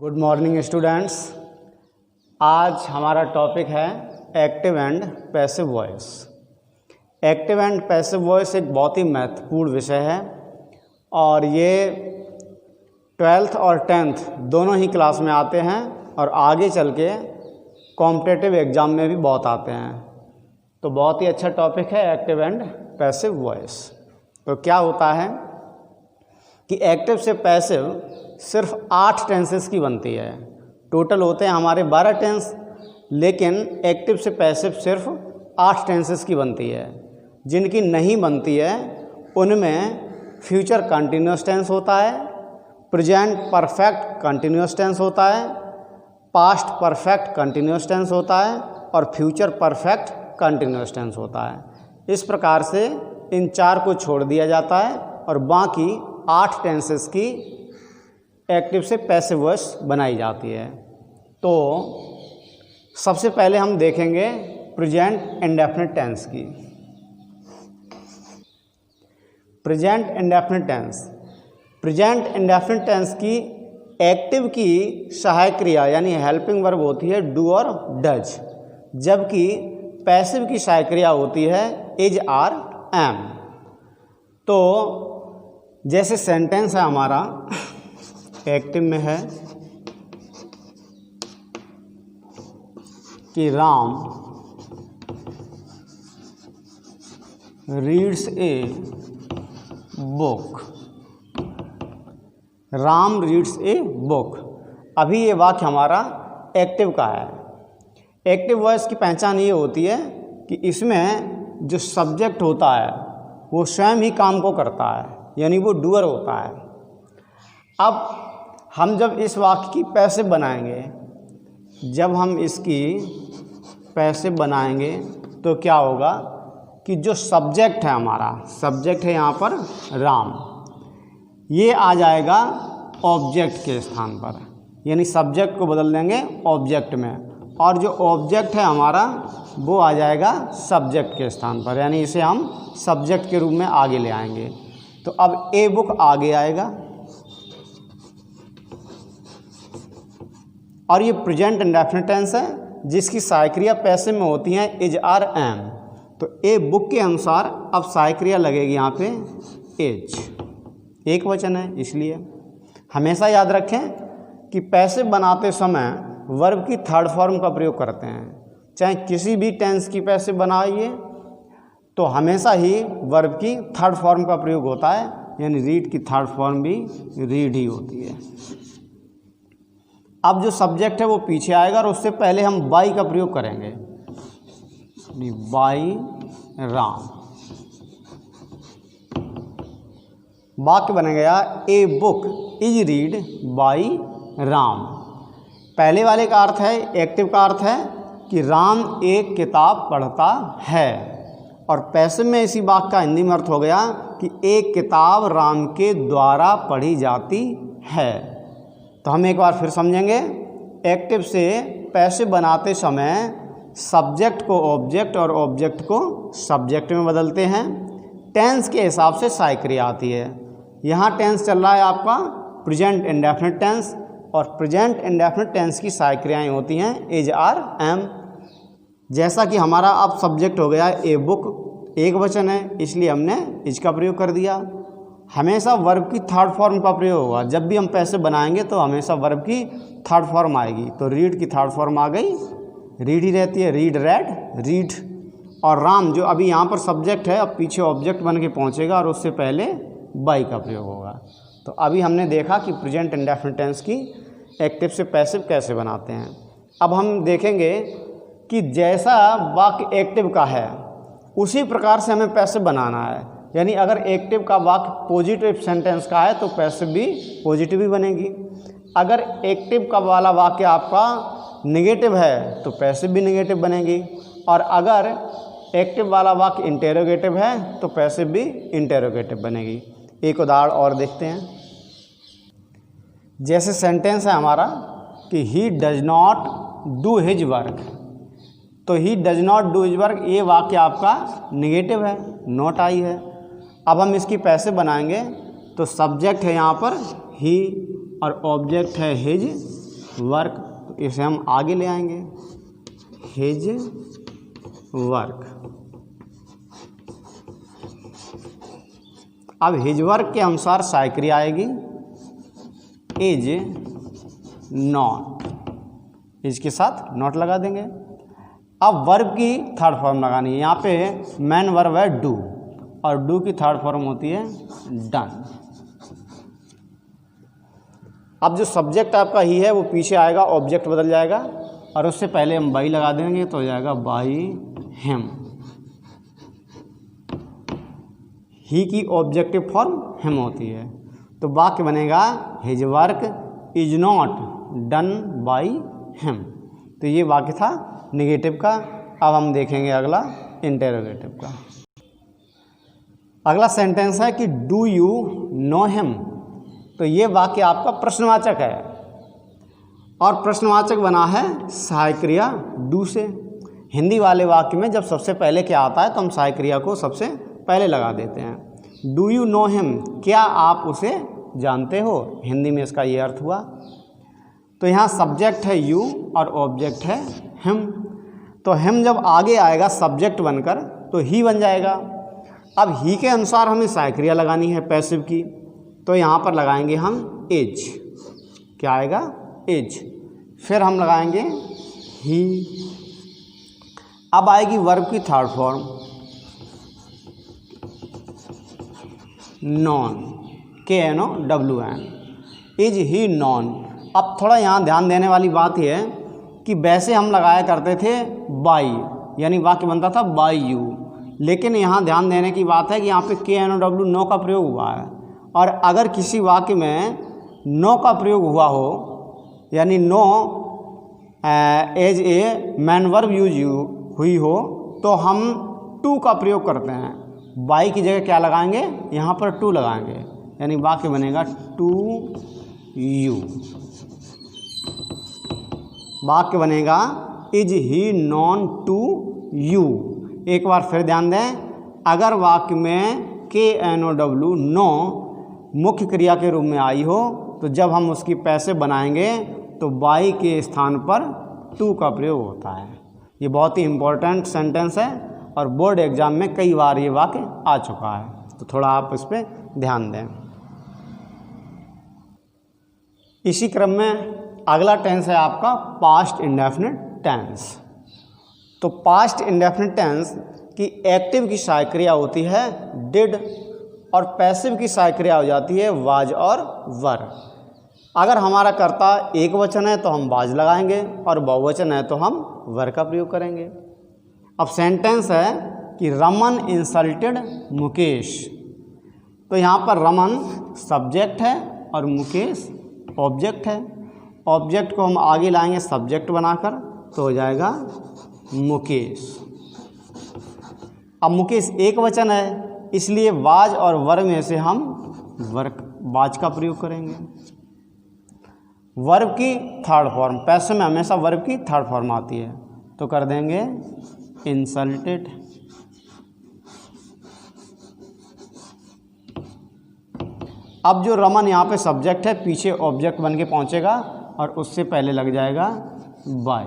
Good morning students. आज हमारा topic है active and passive voice. Active and passive voice एक बहुत ही महत्वपूर्ण विषय है और ये 12th और 10th दोनों ही क्लास में आते हैं और आगे चल के कॉम्पिटिटिव एग्ज़ाम में भी बहुत आते हैं। तो बहुत ही अच्छा टॉपिक है एक्टिव एंड पैसिव वॉइस। तो क्या होता है कि एक्टिव से पैसिव सिर्फ 8 टेंसेस की बनती है। टोटल होते हैं हमारे 12 टेंस, लेकिन एक्टिव से पैसिव सिर्फ 8 टेंसेस की बनती है। जिनकी नहीं बनती है उनमें फ्यूचर कंटिन्यूअस टेंस होता है, प्रेजेंट परफेक्ट कंटिन्यूअस टेंस होता है, पास्ट परफेक्ट कंटिन्यूअस टेंस होता है और फ्यूचर परफेक्ट कंटिन्यूअस टेंस होता है। इस प्रकार से इन 4 को छोड़ दिया जाता है और बाकी 8 टेंसेस की एक्टिव से पैसिव वॉइस बनाई जाती है। तो सबसे पहले हम देखेंगे प्रेजेंट इंडेफिनिट टेंस की। Present indefinite tense, present indefinite tense की एक्टिव की सहायक क्रिया यानी हेल्पिंग वर्ब होती है डू और डज, जबकि पैसिव की सहायक क्रिया होती है इज आर एम। तो जैसे सेंटेंस है हमारा एक्टिव में है कि Ram reads a book. Ram reads a book. अभी ये वाक्य हमारा एक्टिव का है। एक्टिव वॉइस की पहचान ये होती है कि इसमें जो सब्जेक्ट होता है वो स्वयं ही काम को करता है, यानी वो डूअर होता है। अब हम जब इस वाक्य की पैसिव बनाएंगे, जब हम इसकी पैसिव बनाएंगे तो क्या होगा कि जो सब्जेक्ट है हमारा, सब्जेक्ट है यहाँ पर राम, ये आ जाएगा ऑब्जेक्ट के स्थान पर, यानी सब्जेक्ट को बदल देंगे ऑब्जेक्ट में, और जो ऑब्जेक्ट है हमारा वो आ जाएगा सब्जेक्ट के स्थान पर, यानी इसे हम सब्जेक्ट के रूप में आगे ले आएंगे। तो अब ए बुक आगे आएगा और ये प्रेजेंट इंडेफिनिट टेंस है जिसकी सहायक क्रिया पैसिव में होती हैं इज आर एम। तो ए बुक के अनुसार अब सहायक क्रिया लगेगी यहाँ पे इज, एक वचन है इसलिए। हमेशा याद रखें कि पैसिव बनाते समय वर्ब की थर्ड फॉर्म का प्रयोग करते हैं। चाहे किसी भी टेंस की पैसिव बनाइए तो हमेशा ही वर्ब की थर्ड फॉर्म का प्रयोग होता है, यानी रीड की थर्ड फॉर्म भी रीड ही होती है। अब जो सब्जेक्ट है वो पीछे आएगा और उससे पहले हम बाई का प्रयोग करेंगे, बाई राम। वाक्य बनेगा a book is read by Ram. पहले वाले का अर्थ है, एक्टिव का अर्थ है कि राम एक किताब पढ़ता है, और पैसिव में इसी वाक्य का हिंदी में अर्थ हो गया कि एक किताब राम के द्वारा पढ़ी जाती है। तो हम एक बार फिर समझेंगे। एक्टिव से पैसिव बनाते समय सब्जेक्ट को ऑब्जेक्ट और ऑब्जेक्ट को सब्जेक्ट में बदलते हैं। टेंस के हिसाब से सहायक क्रिया आती है। यहाँ टेंस चल रहा है आपका प्रेजेंट इंडेफिनिट टेंस, और प्रेजेंट इंडेफिनिट टेंस की सहायक क्रियाएँ होती हैं इज आर एम। जैसा कि हमारा अब सब्जेक्ट हो गया ए बुक, एक वचन है इसलिए हमने इज का प्रयोग कर दिया। हमेशा वर्ब की थर्ड फॉर्म का प्रयोग होगा। जब भी हम पैसिव बनाएंगे तो हमेशा वर्ब की थर्ड फॉर्म आएगी। तो रीड की थर्ड फॉर्म आ गई, रीड ही रहती है, रीड रेड रीड। और राम जो अभी यहाँ पर सब्जेक्ट है अब पीछे ऑब्जेक्ट बन के पहुँचेगा और उससे पहले बाई का प्रयोग होगा। तो अभी हमने देखा कि प्रेजेंट इंडेफिनिट टेंस की एक्टिव से पैसिव कैसे बनाते हैं। अब हम देखेंगे कि जैसा वाक्य एक्टिव का है उसी प्रकार से हमें पैसिव बनाना है। यानी अगर एक्टिव का वाक्य पॉजिटिव सेंटेंस का है तो पैसिव भी पॉजिटिव ही बनेगी। अगर एक्टिव का वाला वाक्य आपका नेगेटिव है तो पैसिव भी नेगेटिव बनेगी, और अगर एक्टिव वाला वाक्य इंटेरोगेटिव है तो पैसिव भी इंटेरोगेटिव बनेगी। एक उदाहरण और देखते हैं। जैसे सेंटेंस है हमारा कि he does not do his work. तो he does not do his work, ये वाक्य आपका नेगेटिव है, नॉट आई है। अब हम इसकी पैसिव बनाएंगे तो सब्जेक्ट है यहाँ पर ही और ऑब्जेक्ट है हिज, वर्क, तो इसे हम आगे ले आएंगे, हिज वर्क। अब हिज वर्क के अनुसार साइक्रिया आएगी, इज नॉट, इज के साथ नॉट लगा देंगे। अब वर्ब की थर्ड फॉर्म लगानी है, यहाँ पे मेन वर्ब है डू, और डू की थर्ड फॉर्म होती है डन। अब जो सब्जेक्ट आपका ही है वो पीछे आएगा, ऑब्जेक्ट बदल जाएगा, और उससे पहले हम बाई लगा देंगे तो हो जाएगा बाई हिम। ही की ऑब्जेक्टिव फॉर्म हिम होती है, तो वाक्य बनेगा his work is not done by him. तो ये वाक्य था निगेटिव का। अब हम देखेंगे अगला इंटेरोगेटिव का। अगला सेंटेंस है कि डू यू नो हिम। तो ये वाक्य आपका प्रश्नवाचक है, और प्रश्नवाचक बना है सहायक क्रिया डू से। हिंदी वाले वाक्य में जब सबसे पहले क्या आता है तो हम सहायक क्रिया को सबसे पहले लगा देते हैं। डू यू नो हिम, क्या आप उसे जानते हो, हिंदी में इसका ये अर्थ हुआ। तो यहाँ सब्जेक्ट है यू और ऑब्जेक्ट है हिम, तो हिम जब आगे आएगा सब्जेक्ट बनकर तो ही बन जाएगा। अब ही के अनुसार हमें सहायक क्रिया लगानी है पैसिव की, तो यहाँ पर लगाएंगे हम इज, क्या आएगा इज, फिर हम लगाएंगे ही। अब आएगी वर्ब की third form non, KNOWN, is he non. अब थोड़ा यहाँ ध्यान देने वाली बात यह है कि वैसे हम लगाया करते थे बाई, यानी वाक्य बनता था बाई यू, लेकिन यहाँ ध्यान देने की बात है कि यहाँ पे KNOW नो का प्रयोग हुआ है, और अगर किसी वाक्य में नो का प्रयोग हुआ हो, यानी no as a main verb use हुई हो, तो हम टू का प्रयोग करते हैं। बाई की जगह क्या लगाएंगे, यहाँ पर टू लगाएंगे, यानी वाक्य बनेगा टू यू। वाक्य बनेगा is he known to you. एक बार फिर ध्यान दें, अगर वाक्य में KNOW नो मुख्य क्रिया के रूप में आई हो, तो जब हम उसकी पैसिव बनाएंगे तो बाई के स्थान पर टू का प्रयोग होता है। ये बहुत ही इम्पोर्टेंट सेंटेंस है, और बोर्ड एग्जाम में कई बार ये वाक्य आ चुका है, तो थोड़ा आप इस पर ध्यान दें। इसी क्रम में अगला टेंस है आपका पास्ट इंडेफिनिट टेंस। तो पास्ट इंडेफिनिट टेंस की एक्टिव की सहायक क्रिया होती है डिड, और पैसिव की सहायक क्रिया हो जाती है वाज और वर। अगर हमारा कर्ता एक वचन है तो हम वाज लगाएंगे, और बहुवचन है तो हम वर का प्रयोग करेंगे। अब सेंटेंस है कि रमन इंसल्टेड मुकेश। तो यहाँ पर रमन सब्जेक्ट है और मुकेश ऑब्जेक्ट है। ऑब्जेक्ट को हम आगे लाएंगे सब्जेक्ट बनाकर, तो हो जाएगा मुकेश। अब मुकेश एक वचन है, इसलिए वाज और वर में से हम वाज का प्रयोग करेंगे। वर्ब की थर्ड फॉर्म, पैसिव में हमेशा वर्ब की थर्ड फॉर्म आती है, तो कर देंगे इंसल्टेड। अब जो रमन यहाँ पे सब्जेक्ट है, पीछे ऑब्जेक्ट बन के पहुँचेगा और उससे पहले लग जाएगा बाय।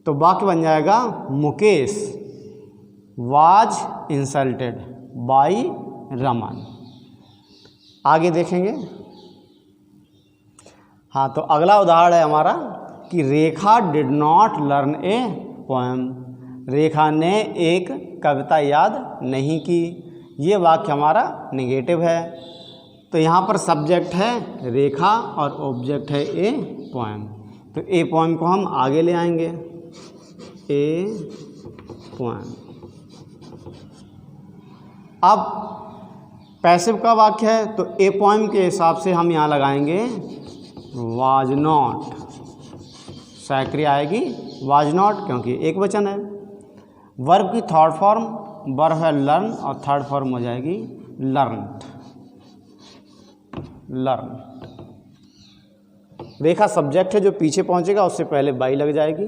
तो वाक्य बन जाएगा Mukesh was insulted by Raman. आगे देखेंगे। हाँ, तो अगला उदाहरण है हमारा कि Rekha did not learn a poem. Rekha ने एक कविता याद नहीं की। ये वाक्य हमारा नेगेटिव है। तो यहाँ पर सब्जेक्ट है रेखा और ऑब्जेक्ट है ए पोएम। तो ए पोएम को हम आगे ले आएंगे, ए पोएम। अब पैसिव का वाक्य है, तो ए पोएम के हिसाब से हम यहाँ लगाएंगे वाज नॉट। सहायक आएगी वाज नॉट, क्योंकि एक वचन है। वर्ब की थर्ड फॉर्म वर्ब है लर्न और थर्ड फॉर्म हो जाएगी लर्नड। लर्न। रेखा सब्जेक्ट है, जो पीछे पहुंचेगा उससे पहले बाई लग जाएगी,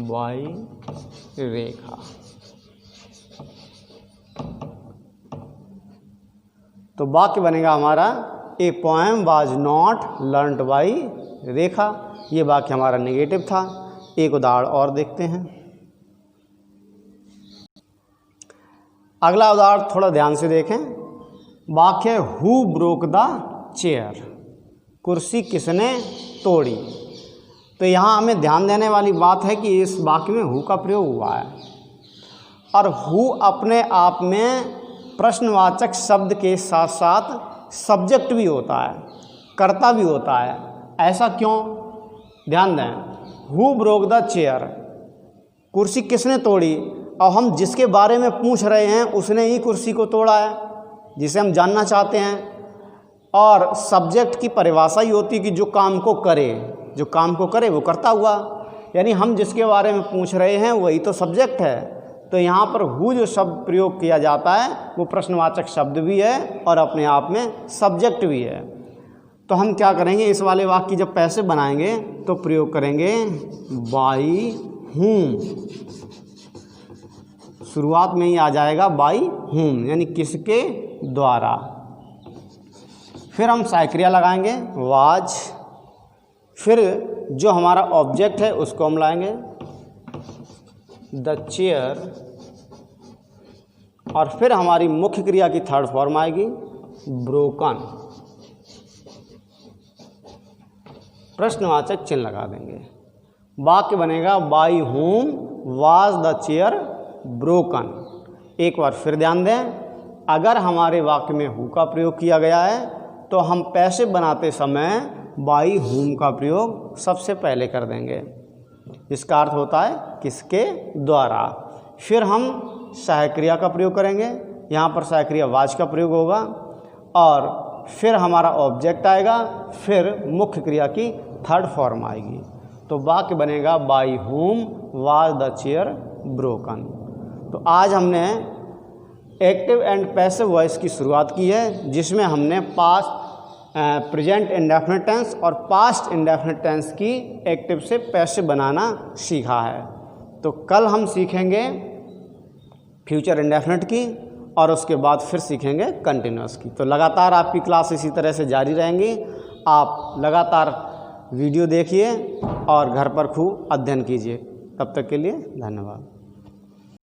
बाई रेखा। तो वाक्य बनेगा हमारा a poem was not learned by Rekha. ये वाक्य हमारा नेगेटिव था। एक उदाहरण और देखते हैं। अगला उदाहरण थोड़ा ध्यान से देखें। वाक्य हु ब्रोक द चेयर, कुर्सी किसने तोड़ी। तो यहाँ हमें ध्यान देने वाली बात है कि इस वाक्य में हु का प्रयोग हुआ है और हु अपने आप में प्रश्नवाचक शब्द के साथ साथ सब्जेक्ट भी होता है, कर्ता भी होता है। ऐसा क्यों? ध्यान दें। हु ब्रोक द चेयर, कुर्सी किसने तोड़ी, और हम जिसके बारे में पूछ रहे हैं उसने ही कुर्सी को तोड़ा है, जिसे हम जानना चाहते हैं। और सब्जेक्ट की परिभाषा ही होती है कि जो काम को करे, जो काम को करे वो करता हुआ, यानी हम जिसके बारे में पूछ रहे हैं वही तो सब्जेक्ट है। तो यहाँ पर हु जो शब्द प्रयोग किया जाता है वो प्रश्नवाचक शब्द भी है और अपने आप में सब्जेक्ट भी है। तो हम क्या करेंगे, इस वाले वाक्य की जब पैसे बनाएंगे तो प्रयोग करेंगे बाई हुम। शुरुआत में ही आ जाएगा बाई हुम, यानी किसके द्वारा। फिर हम सहायक्रिया लगाएंगे वाज, फिर जो हमारा ऑब्जेक्ट है उसको हम लाएंगे द चेयर, और फिर हमारी मुख्य क्रिया की थर्ड फॉर्म आएगी ब्रोकन। प्रश्नवाचक चिन्ह लगा देंगे। वाक्य बनेगा by home was the chair broken. एक बार फिर ध्यान दें, अगर हमारे वाक्य में हु का प्रयोग किया गया है तो हम पैसिव बनाते समय बाई होम का प्रयोग सबसे पहले कर देंगे। इसका अर्थ होता है किसके द्वारा। फिर हम सहायक्रिया का प्रयोग करेंगे, यहाँ पर सहायक्रिया वाज का प्रयोग होगा, और फिर हमारा ऑब्जेक्ट आएगा, फिर मुख्य क्रिया की थर्ड फॉर्म आएगी। तो वाक्य बनेगा by home was the chair broken. तो आज हमने एक्टिव एंड पैसिव वॉइस की शुरुआत की है, जिसमें हमने पास्ट प्रेजेंट इंडेफिनिट टेंस और पास्ट इंडेफिनिट टेंस की एक्टिव से पैसिव बनाना सीखा है। तो कल हम सीखेंगे फ्यूचर इंडेफिनिट की और उसके बाद फिर सीखेंगे कंटिन्यूअस की। तो लगातार आपकी क्लास इसी तरह से जारी रहेंगी। आप लगातार वीडियो देखिए और घर पर खूब अध्ययन कीजिए। तब तक के लिए धन्यवाद।